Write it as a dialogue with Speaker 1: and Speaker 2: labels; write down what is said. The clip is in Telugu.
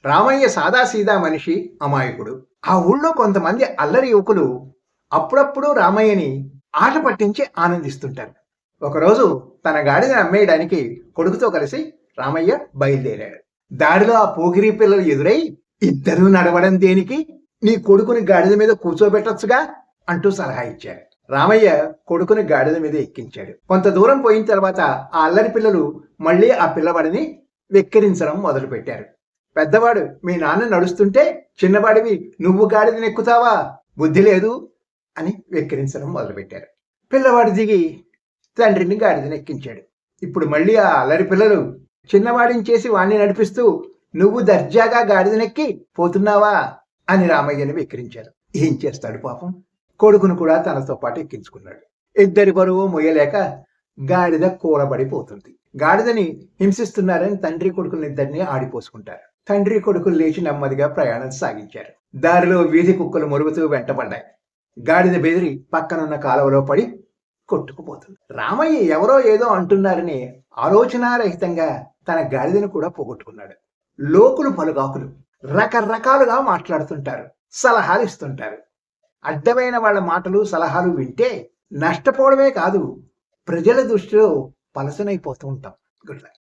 Speaker 1: రామయ్య సాదాసీదా మనిషి, అమాయకుడు. ఆ ఊళ్ళో కొంతమంది అల్లరి యువకులు అప్పుడప్పుడు రామయ్యని ఆట పట్టించి ఆనందిస్తుంటారు. ఒకరోజు తన గాడిదని అమ్మేయడానికి కొడుకుతో కలిసి రామయ్య బయలుదేరాడు. దారిలో ఆ పోకిరీ పిల్లలు ఎదురై, ఇద్దరూ నడవడం దేనికి, నీ కొడుకుని గాడిద మీద కూర్చోబెట్టొచ్చుగా అంటూ సలహా ఇచ్చాడు. రామయ్య కొడుకుని గాడిద మీద ఎక్కించాడు. కొంత దూరం పోయిన తర్వాత ఆ అల్లరి పిల్లలు మళ్ళీ ఆ పిల్లవాడిని వెక్కిరించడం మొదలుపెట్టారు. పెద్దవాడు, మీ నాన్న నడుస్తుంటే చిన్నవాడివి నువ్వు గాడిదని ఎక్కుతావా, బుద్ధి లేదు అని వెక్కిరించడం మొదలుపెట్టారు. పిల్లవాడు దిగి తండ్రిని గాడిదని ఎక్కించాడు. ఇప్పుడు మళ్ళీ ఆ అల్లరి పిల్లలు చిన్నవాడిని చేసి వాణ్ణి నడిపిస్తూ, నువ్వు దర్జాగా గాడిదనెక్కి పోతున్నావా అని రామయ్యని వెక్కిరించారు. ఏం చేస్తాడు పాపం, కొడుకును కూడా తనతో పాటు ఎక్కించుకున్నాడు. ఇద్దరి బరువు మొయ్యలేక గాడిద కూలబడిపోతుంది. గాడిదని హింసిస్తున్నారని తండ్రి కొడుకులిద్దరినీ ఆడిపోసుకుంటారు. తండ్రి కొడుకులు లేచి నెమ్మదిగా ప్రయాణం సాగించారు. దారిలో వీధి కుక్కలు మొరుగుతూ వెంటబడ్డాయి. గాడిద బెదిరి పక్కనున్న కాలువలో పడి కొట్టుకుపోతుంది. రామయ్య ఎవరో ఏదో అంటున్నారని ఆలోచనారహితంగా తన గాడిదను కూడా పోగొట్టుకున్నాడు. లోకులు పలుగాకులు రకరకాలుగా మాట్లాడుతుంటారు, సలహాలు ఇస్తుంటారు. అడ్డమైన వాళ్ళ మాటలు సలహాలు వింటే నష్టపోవడమే కాదు, ప్రజల దృష్టిలో పలసనైపోతూ ఉంటాం. Good luck.